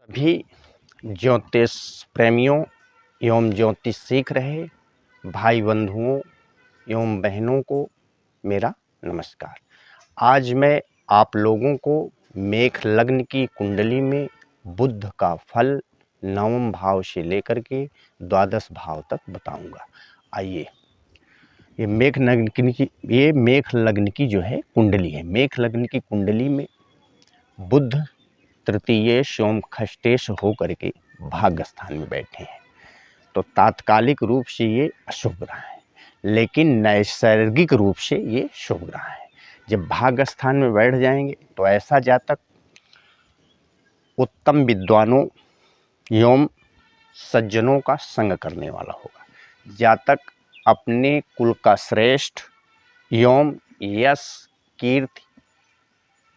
सभी ज्योतिष प्रेमियों एवं ज्योतिष सीख रहे भाई बंधुओं एवं बहनों को मेरा नमस्कार। आज मैं आप लोगों को मेष लग्न की कुंडली में बुध का फल नवम भाव से लेकर के द्वादश भाव तक बताऊंगा। आइए, ये मेष लग्न की जो है कुंडली है। मेष लग्न की कुंडली में बुध तृतीय सोम खष्टेश होकर के भाग्य स्थान में बैठे हैं, तो तात्कालिक रूप से ये अशुभ ग्रह है, लेकिन नैसर्गिक रूप से ये शुभ ग्रह है। जब भाग्य स्थान में बैठ जाएंगे तो ऐसा जातक उत्तम विद्वानों एवं सज्जनों का संग करने वाला होगा। जातक अपने कुल का श्रेष्ठ एवं यश कीर्ति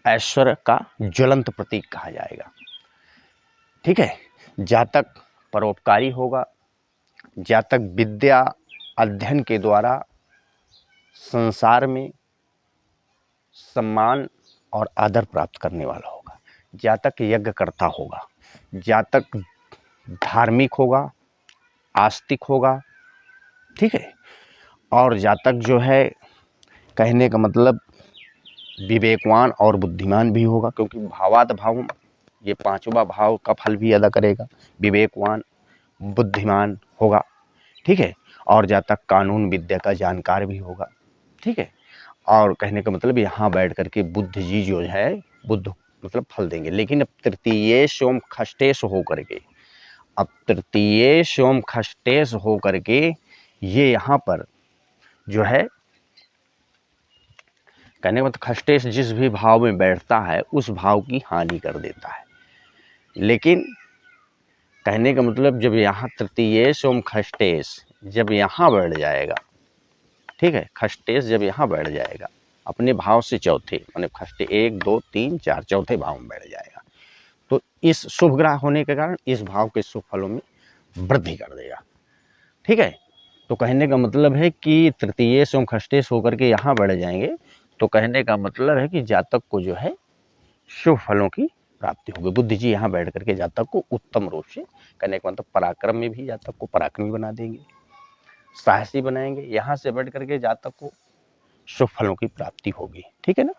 ऐश्वर्य का ज्वलंत प्रतीक कहा जाएगा। ठीक है। जातक परोपकारी होगा। जातक विद्या अध्ययन के द्वारा संसार में सम्मान और आदर प्राप्त करने वाला होगा। जातक यज्ञकर्ता होगा। जातक धार्मिक होगा, आस्तिक होगा। ठीक है। और जातक जो है, कहने का मतलब विवेकवान और बुद्धिमान भी होगा, क्योंकि भावात भाव ये पांचवा भाव का फल भी अदा करेगा। विवेकवान बुद्धिमान होगा। ठीक है। और जातक कानून विद्या का जानकार भी होगा। ठीक है। और कहने का मतलब यहाँ बैठ करके बुद्ध जी जो है, बुद्ध मतलब फल देंगे। लेकिन अब तृतीय सोम खष्टेश हो करके ये यहाँ पर जो है, कहने का मतलब खष्टेश जिस भी भाव में बैठता है उस भाव की हानि कर देता है। लेकिन कहने का मतलब जब यहाँ तृतीय सोम खष्टेश जब यहाँ बैठ जाएगा, ठीक है, खष्टेश जब यहाँ बैठ जाएगा अपने भाव से चौथे, माने खष्टे 1 2 3 4 चौथे भाव में बैठ जाएगा, तो इस शुभ ग्रह होने के कारण इस भाव के शुभ फलों में वृद्धि कर देगा। ठीक है। तो कहने का मतलब है कि तृतीय सोम खष्टेश होकर के यहाँ बैठ जाएंगे, तो कहने का मतलब है कि जातक को जो है शुभ फलों की प्राप्ति होगी। बुद्ध जी यहाँ बैठ करके जातक को उत्तम रूप से, कहने का मतलब पराक्रम में भी जातक को पराक्रमी बना देंगे, साहसी बनाएंगे। यहाँ से बैठ करके जातक को शुभ फलों की प्राप्ति होगी। ठीक है ना।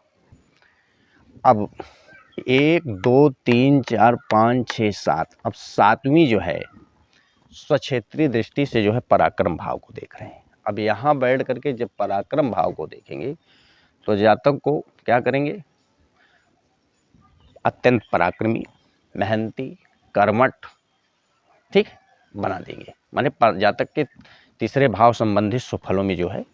अब 1 2 3 4 5 6 7, अब सातवीं जो है स्वक्षेत्रीय दृष्टि से जो है पराक्रम भाव को देख रहे हैं। अब यहाँ बैठ करके जब पराक्रम भाव को देखेंगे तो जातक को क्या करेंगे, अत्यंत पराक्रमी, मेहनती, कर्मठ, ठीक, बना देंगे। माने जातक के तीसरे भाव संबंधित सुफलों में जो है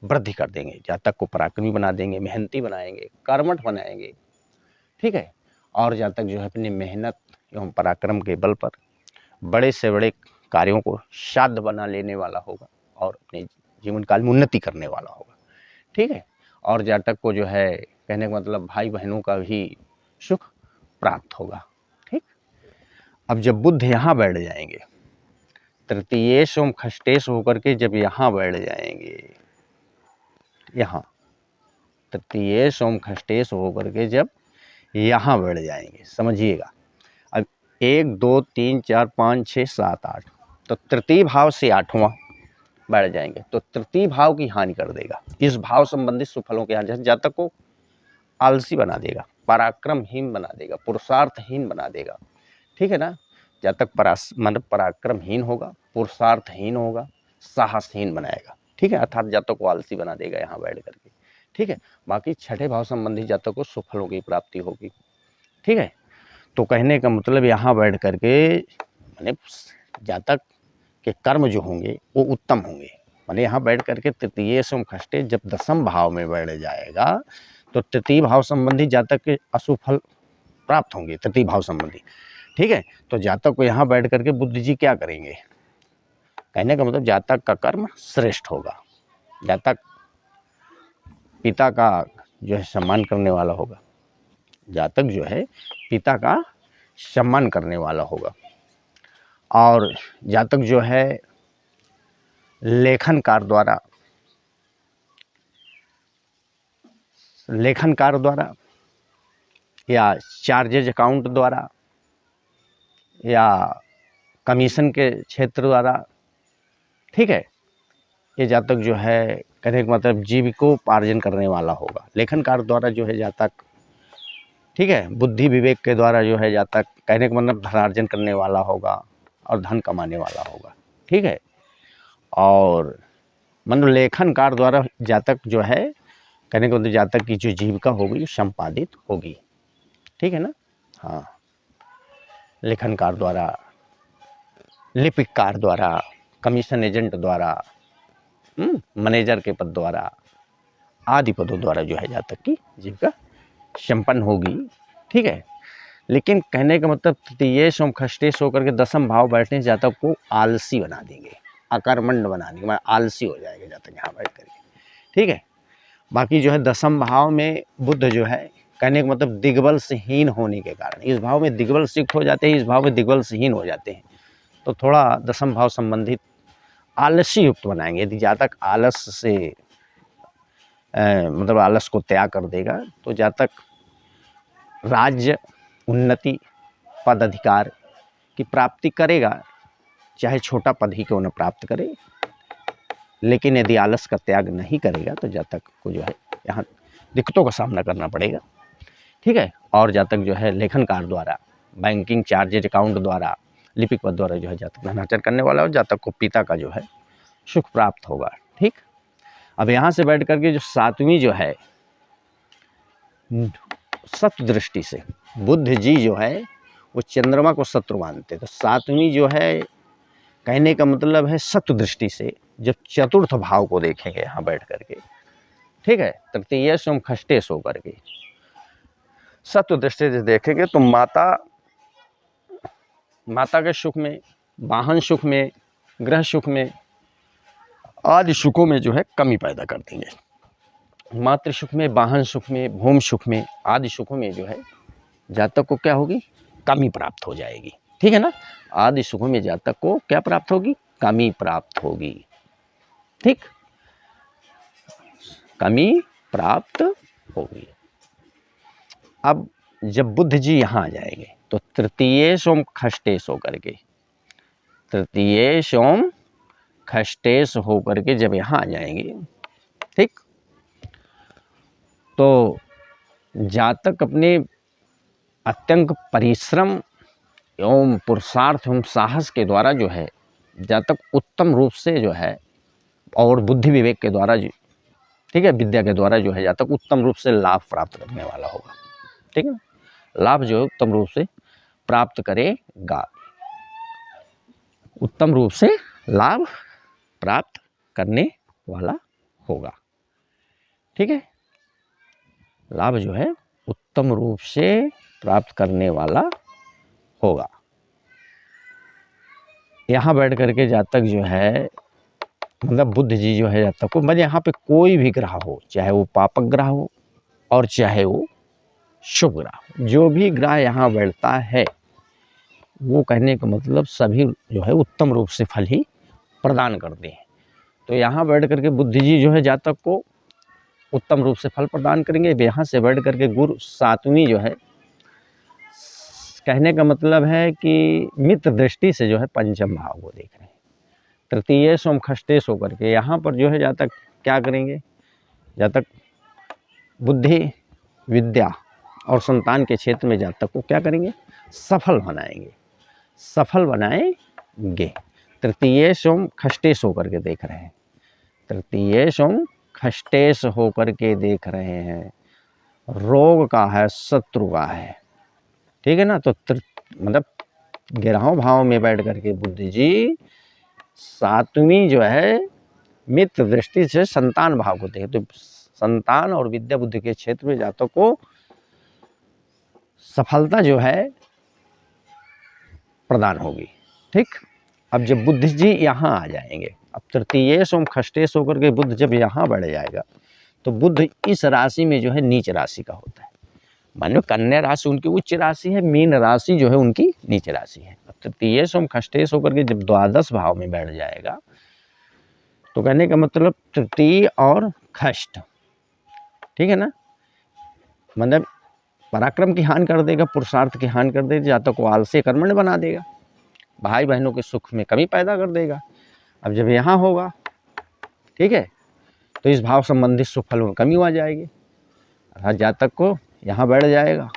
वृद्धि कर देंगे। जातक को पराक्रमी बना देंगे, मेहनती बनाएंगे, कर्मठ बनाएंगे। ठीक है। और जातक जो है अपनी मेहनत एवं पराक्रम के बल पर बड़े से बड़े कार्यों को साध्य बना लेने वाला होगा और अपने जीवन काल में उन्नति करने वाला होगा। ठीक है। और जातक को जो है, कहने का मतलब भाई बहनों का भी सुख प्राप्त होगा। ठीक। अब जब बुध यहाँ बैठ जाएंगे, तृतीय सोम खष्टेश होकर के जब यहाँ बैठ जाएंगे, यहाँ तृतीय सोम खष्टेश होकर के जब यहाँ बैठ जाएंगे, समझिएगा। अब 1 2 3 4 5 6 7 8, तो तृतीय भाव से आठवां बैठ जाएंगे, तो तृतीय भाव की हानि कर देगा। इस भाव संबंधित सुफलों के यहाँ जातक को आलसी बना देगा, पराक्रमहीन बना देगा, पुरुषार्थहीन बना देगा। ठीक है ना। जातक मतलब पराक्रमहीन होगा, पुरुषार्थहीन होगा, साहसहीन बनाएगा। ठीक है। अर्थात जातक को आलसी बना देगा यहाँ बैठ करके। ठीक है। बाकी छठे भाव संबंधी जातक को सुफलों की प्राप्ति होगी। ठीक है। तो कहने का मतलब यहाँ बैठ करके माने जातक के कर्म जो होंगे वो उत्तम होंगे। माने यहाँ बैठ करके तृतीय सोम खष्टेश जब दसम भाव में बैठ जाएगा तो तृतीय भाव संबंधी जातक के अशुभ फल प्राप्त होंगे, तृतीय भाव संबंधी। ठीक है। तो जातक को यहाँ बैठ करके बुद्ध जी क्या करेंगे, कहने का मतलब जातक का कर्म श्रेष्ठ होगा। जातक पिता का जो है सम्मान करने वाला होगा। जातक जो है पिता का सम्मान करने वाला होगा। और जातक जो है लेखनकार द्वारा या चार्जेज अकाउंट द्वारा या कमीशन के क्षेत्र द्वारा, ठीक है, ये जातक जो है कहने का मतलब जीविकोपार्जन करने वाला होगा। लेखन कार्य द्वारा जो है जातक, ठीक है, बुद्धि विवेक के द्वारा जो है जातक कहने का मतलब धनार्जन करने वाला होगा और धन कमाने वाला होगा, ठीक है। और मतलब लेखन कार्य द्वारा जातक जो है कहने का मतलब जातक की जो जीविका होगी संपादित होगी, ठीक है ना। हाँ, लेखन कार्य द्वारा, लिपिक कार्य द्वारा, कमीशन एजेंट द्वारा, मैनेजर के पद द्वारा आदि पदों द्वारा जो है जातक की जीविका संपन्न होगी, ठीक है। लेकिन कहने का मतलब तृतीयेश और खष्टेश होकर के दसम भाव बैठने से जातक को आलसी बना देंगे, अकर्मण्य बना देंगे, मतलब आलसी हो जाएगा जातक यहाँ बैठ करके, ठीक है। बाकी जो है दसम भाव में बुध जो है कहने का मतलब दिग्बल से हीन होने के कारण, इस भाव में दिग्बल से युक्त हो जाते हैं, इस भाव में दिग्बल से हीन हो जाते हैं, तो थोड़ा दसम भाव संबंधित आलसी युक्त बनाएंगे। यदि जातक आलस से मतलब आलस को त्याग कर देगा तो जातक राज्य, उन्नति, पद अधिकार की प्राप्ति करेगा, चाहे छोटा पद ही क्यों न प्राप्त करे। लेकिन यदि आलस का त्याग नहीं करेगा तो जातक को जो है यहाँ दिक्कतों का सामना करना पड़ेगा, ठीक है। और जातक जो है लेखन कार्य द्वारा, बैंकिंग चार्जेज अकाउंट द्वारा, लिपिक पद द्वारा जो है जातक धनार्जन करने वाला और जातक को पिता का जो है सुख प्राप्त होगा, ठीक। अब यहाँ से बैठ करके जो सातवीं जो है शत्रु दृष्टि से, बुध जी जो है वो चंद्रमा को शत्रु मानते, तो सातवीं जो है कहने का मतलब है शत्रु दृष्टि से जब चतुर्थ भाव को देखेंगे यहाँ बैठ करके, ठीक है, तृतीयेश एवं खष्टेश होकर के शत्रु दृष्टि से देखेंगे तो माता के सुख में, वाहन सुख में, ग्रह सुख में आदि सुखों में जो है कमी पैदा कर देंगे। मातृ सुख में, वाहन सुख में, भूमि सुख में आदि सुखों में जो है जातक को क्या होगी, कमी प्राप्त हो जाएगी, ठीक है ना। आदि सुखों में जातक को क्या प्राप्त होगी, कमी प्राप्त होगी, ठीक, कमी प्राप्त होगी। अब जब बुध जी यहाँ आ जाएंगे तो तृतीयेश ओम खष्टेश होकर के, तृतीयेश ओम खष्टेश होकर के जब यहाँ आ जाएंगे, ठीक, तो जातक अपने अत्यंत परिश्रम एवं पुरुषार्थ एवं साहस के द्वारा जो है जातक उत्तम रूप से जो है और बुद्धि विवेक के द्वारा, ठीक है, विद्या के द्वारा जो है जातक उत्तम रूप से लाभ प्राप्त करने वाला होगा, ठीक है। लाभ जो है उत्तम रूप से प्राप्त करेगा, उत्तम रूप से लाभ प्राप्त करने वाला होगा, ठीक है। लाभ जो है उत्तम रूप से प्राप्त करने वाला होगा। यहाँ बैठ करके जातक जो है मतलब बुध जी जो है जातक को, मतलब यहाँ पे कोई भी ग्रह हो, चाहे वो पापक ग्रह हो और चाहे वो शुभ ग्रह हो, जो भी ग्रह यहाँ बैठता है वो कहने का मतलब सभी जो है उत्तम रूप से फल ही प्रदान करते हैं। तो यहाँ बैठ करके बुध जी जो है जातक को उत्तम रूप से फल प्रदान करेंगे। यहाँ से बैठ करके गुरु सातवीं जो है कहने का मतलब है कि मित्र दृष्टि से जो है पंचम भाव को देख रहे हैं, तृतीयेश ओम खष्टेश होकर के यहाँ पर जो है जातक क्या करेंगे, जातक बुद्धि, विद्या और संतान के क्षेत्र में जातक को क्या करेंगे, सफल बनाएंगे, सफल बनाएंगे। तृतीयेश ओम खष्टेश होकर के देख रहे हैं, तृतीयेश ओम खष्टेश होकर के देख रहे हैं, रोग का है, शत्रु का है, ठीक है ना। तो मतलब 11वें भाव में बैठ करके बुध जी सातवीं जो है मित्र दृष्टि से संतान भाव को देखे, तो संतान और विद्या बुद्धि के क्षेत्र में जातक को सफलता जो है प्रदान होगी, ठीक। अब जब बुध जी यहाँ आ जाएंगे, अब तृतीयेश ओम खष्टेश होकर के बुध जब यहाँ बढ़ जाएगा तो बुध इस राशि में जो है नीच राशि का होता है, मानो कन्या राशि उनकी उच्च राशि है, मीन राशि जो है उनकी नीच राशि है। अब तृतीयेश ओम खष्टेश होकर के जब द्वादश भाव में बैठ जाएगा तो कहने का मतलब तृतीय और खष्ट, ठीक है ना, मतलब पराक्रम की हानि कर देगा, पुरुषार्थ की हानि कर देगा, जातक को आलसी कर्मण्य बना देगा, भाई बहनों के सुख में कमी पैदा कर देगा। अब जब यहाँ होगा, ठीक है, तो इस भाव संबंधित सुख फलों में कमी आ जाएगी। अर्थात जातक को यहाँ बैठ जाएगा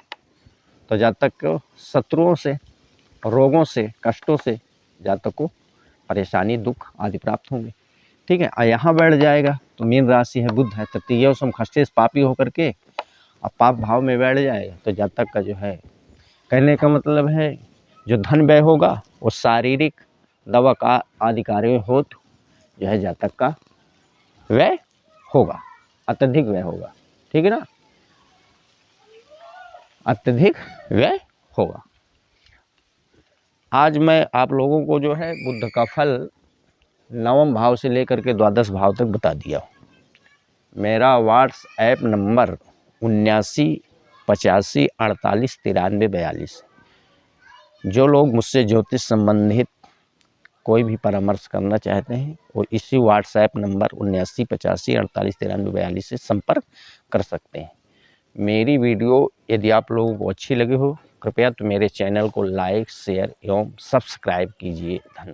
तो जातक को शत्रुओं से, रोगों से, कष्टों से जातक को परेशानी, दुख आदि प्राप्त होंगे, ठीक है। और यहाँ बैठ जाएगा तो मीन राशि है, बुध है, तृतीय सम खष्टेश पापी होकर के अब पाप भाव में बैठ जाएगा तो जातक का जो है, कहने का मतलब है जो धन व्यय होगा वो शारीरिक दवा का आदि कार्यों हो तो जो है जातक का व्यय होगा, अत्यधिक व्यय होगा, ठीक है ना, अत्यधिक व्यय होगा। आज मैं आप लोगों को जो है बुध का फल 9वें भाव से लेकर के 12 भाव तक बता दिया। मेरा व्हाट्सएप नंबर 7985489342। जो लोग मुझसे ज्योतिष संबंधित कोई भी परामर्श करना चाहते हैं वो इसी व्हाट्सएप नंबर 7985489342 से संपर्क कर सकते हैं। मेरी वीडियो यदि आप लोगों को अच्छी लगी हो कृपया तो मेरे चैनल को लाइक, शेयर एवं सब्सक्राइब कीजिए। धन्यवाद।